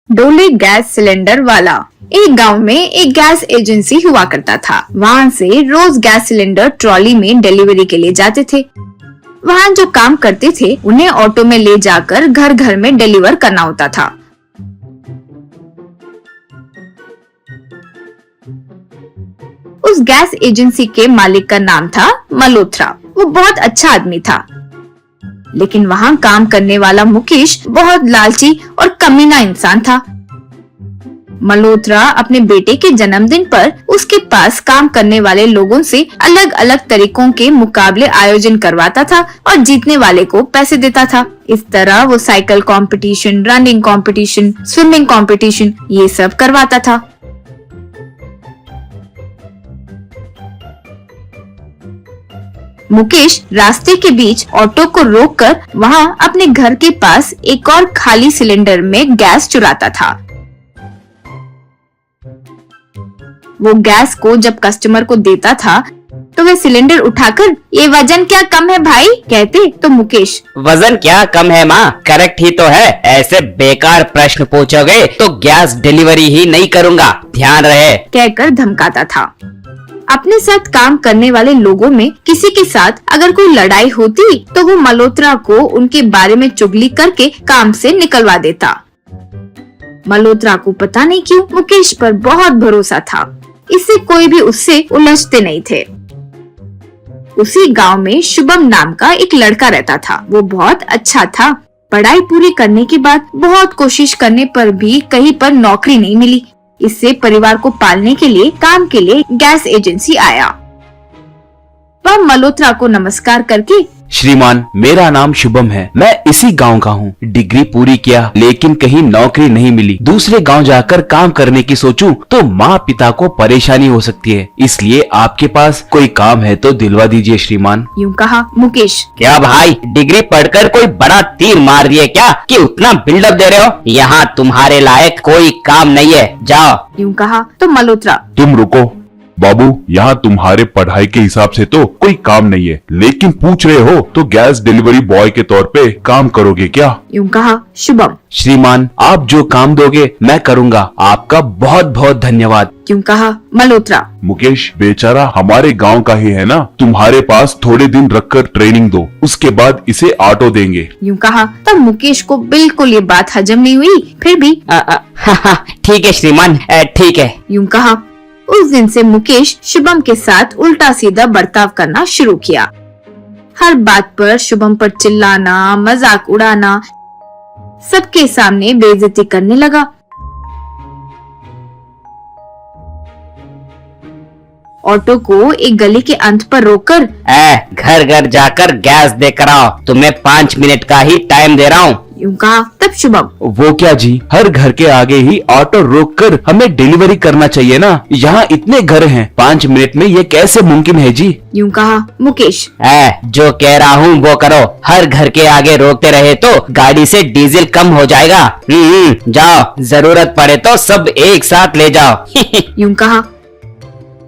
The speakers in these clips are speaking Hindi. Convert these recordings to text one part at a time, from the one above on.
डोले गैस सिलेंडर वाला। एक गांव में एक गैस एजेंसी हुआ करता था। वहाँ से रोज गैस सिलेंडर ट्रॉली में डिलीवरी के लिए जाते थे। वहाँ जो काम करते थे उन्हें ऑटो में ले जाकर घर घर में डिलीवर करना होता था। उस गैस एजेंसी के मालिक का नाम था मल्होत्रा। वो बहुत अच्छा आदमी था, लेकिन वहाँ काम करने वाला मुकेश बहुत लालची और कमीना इंसान था। मल्होत्रा अपने बेटे के जन्मदिन पर उसके पास काम करने वाले लोगों से अलग अलग तरीकों के मुकाबले आयोजन करवाता था और जीतने वाले को पैसे देता था। इस तरह वो cycle competition, running competition, swimming competition ये सब करवाता था। मुकेश रास्ते के बीच ऑटो को रोककर वहाँ अपने घर के पास एक और खाली सिलेंडर में गैस चुराता था। वो गैस को जब कस्टमर को देता था तो वह सिलेंडर उठाकर, ये वजन क्या कम है भाई कहते, तो मुकेश, वजन क्या कम है माँ, करेक्ट ही तो है। ऐसे बेकार प्रश्न पूछोगे तो गैस डिलीवरी ही नहीं करूँगा, ध्यान रहे, कहकर धमकाता था। अपने साथ काम करने वाले लोगों में किसी के साथ अगर कोई लड़ाई होती तो वो मल्होत्रा को उनके बारे में चुगली करके काम से निकलवा देता। मल्होत्रा को पता नहीं क्यों मुकेश पर बहुत भरोसा था, इससे कोई भी उससे उलझते नहीं थे। उसी गांव में शुभम नाम का एक लड़का रहता था। वो बहुत अच्छा था। पढ़ाई पूरी करने के बाद बहुत कोशिश करने पर भी कहीं पर नौकरी नहीं मिली। इससे परिवार को पालने के लिए काम के लिए गैस एजेंसी आया। वह मल्होत्रा को नमस्कार करके, श्रीमान, मेरा नाम शुभम है, मैं इसी गांव का हूँ। डिग्री पूरी किया लेकिन कहीं नौकरी नहीं मिली। दूसरे गांव जाकर काम करने की सोचूं तो माँ पिता को परेशानी हो सकती है, इसलिए आपके पास कोई काम है तो दिलवा दीजिए श्रीमान। यूँ कहा मुकेश। क्या भाई, डिग्री पढ़कर कोई बड़ा तीर मार दिए क्या कि उतना बिल्डअप दे रहे हो? यहाँ तुम्हारे लायक कोई काम नहीं है, जाओ। यूँ कहा तो मल्होत्रा, तुम रुको बाबू, यहाँ तुम्हारे पढ़ाई के हिसाब से तो कोई काम नहीं है, लेकिन पूछ रहे हो तो गैस डिलीवरी बॉय के तौर पे काम करोगे क्या? यूँ कहा शुभम। श्रीमान, आप जो काम दोगे मैं करूँगा, आपका बहुत बहुत धन्यवाद। क्यों कहा मल्होत्रा। मुकेश बेचारा हमारे गांव का ही है ना, तुम्हारे पास थोड़े दिन रखकर ट्रेनिंग दो, उसके बाद इसे ऑटो देंगे। यूँ कहा तब मुकेश को बिल्कुल ये बात हजम नहीं हुई, फिर भी ठीक है श्रीमान, ठीक है। यूँ कहा। उस दिन से मुकेश शुभम के साथ उल्टा सीधा बर्ताव करना शुरू किया। हर बात पर शुभम पर चिल्लाना, मजाक उड़ाना, सबके सामने बेइज्जती करने लगा। ऑटो को एक गली के अंत पर रोककर, घर घर जाकर गैस देकर आओ, तुम्हें 5 मिनट का ही टाइम दे रहा हूँ। यूँ कहा तब शुभम, वो क्या जी, हर घर के आगे ही ऑटो रोककर हमें डिलीवरी करना चाहिए ना, यहाँ इतने घर हैं, 5 मिनट में ये कैसे मुमकिन है जी? यूँ कहा मुकेश। जो कह रहा हूँ वो करो, हर घर के आगे रोकते रहे तो गाड़ी से डीजल कम हो जाएगा। जाओ, जरूरत पड़े तो सब एक साथ ले जाओ। यूँ कहा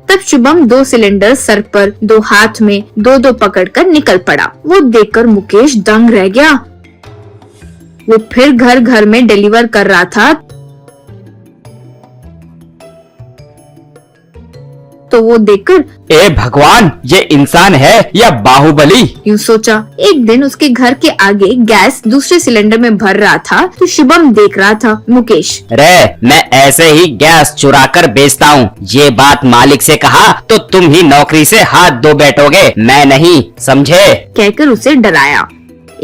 तब शुभम 2 सिलेंडर सर पर, 2 हाथ में 2-2 पकड़कर निकल पड़ा। वो देखकर मुकेश दंग रह गया। वो फिर घर घर में डिलीवर कर रहा था तो वो देखकर, ए भगवान, ये इंसान है या बाहुबली? यूँ सोचा। एक दिन उसके घर के आगे गैस दूसरे सिलेंडर में भर रहा था तो शुभम देख रहा था। मुकेश, मैं ऐसे ही गैस चुरा कर बेचता हूँ, ये बात मालिक से कहा तो तुम ही नौकरी से हाथ धो बैठोगे, मैं नहीं, समझे? कहकर उसे डराया।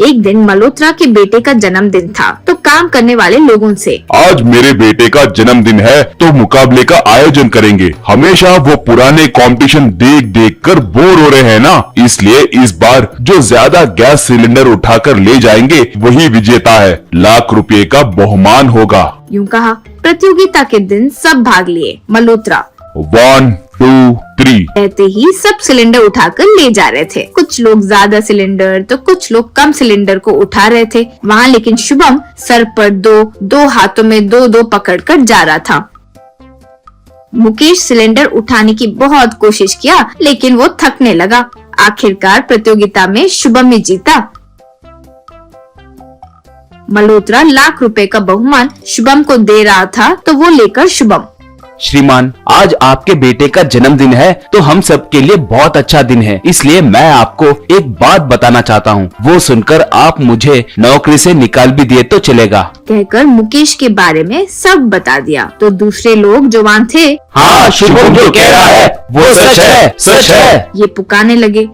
एक दिन मल्होत्रा के बेटे का जन्मदिन था तो काम करने वाले लोगों से, आज मेरे बेटे का जन्मदिन है तो मुकाबले का आयोजन करेंगे। हमेशा वो पुराने कंपटीशन देख देख कर बोर हो रहे हैं ना, इसलिए इस बार जो ज्यादा गैस सिलेंडर उठाकर ले जाएंगे वही विजेता है। ₹1,00,000 का बहुमान होगा। यूँ कहा। प्रतियोगिता के दिन सब भाग लिए। मल्होत्रा 1, 2, 3 कहते ही सब सिलेंडर उठाकर ले जा रहे थे। कुछ लोग ज्यादा सिलेंडर तो कुछ लोग कम सिलेंडर को उठा रहे थे। वहाँ लेकिन शुभम सर पर 2 हाथों में 2-2 पकड़कर जा रहा था। मुकेश सिलेंडर उठाने की बहुत कोशिश किया लेकिन वो थकने लगा। आखिरकार प्रतियोगिता में शुभम ही जीता। मल्होत्रा लाख रुपए का बहुमान शुभम को दे रहा था तो वो लेकर शुभम। श्रीमान, आज आपके बेटे का जन्मदिन है तो हम सब के लिए बहुत अच्छा दिन है, इसलिए मैं आपको एक बात बताना चाहता हूँ। वो सुनकर आप मुझे नौकरी से निकाल भी दिए तो चलेगा। कहकर मुकेश के बारे में सब बता दिया तो दूसरे लोग जो वहाँ थे हाँ, शुभम जो कह रहा है वो सच है, सच है। ये पुकारने लगे।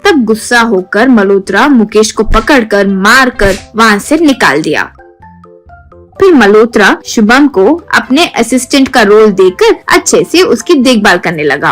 तब गुस्सा होकर मल्होत्रा मुकेश को पकड़कर मारकर वहाँ से निकाल दिया। फिर मल्होत्रा शुभम को अपने असिस्टेंट का रोल देकर अच्छे से उसकी देखभाल करने लगा।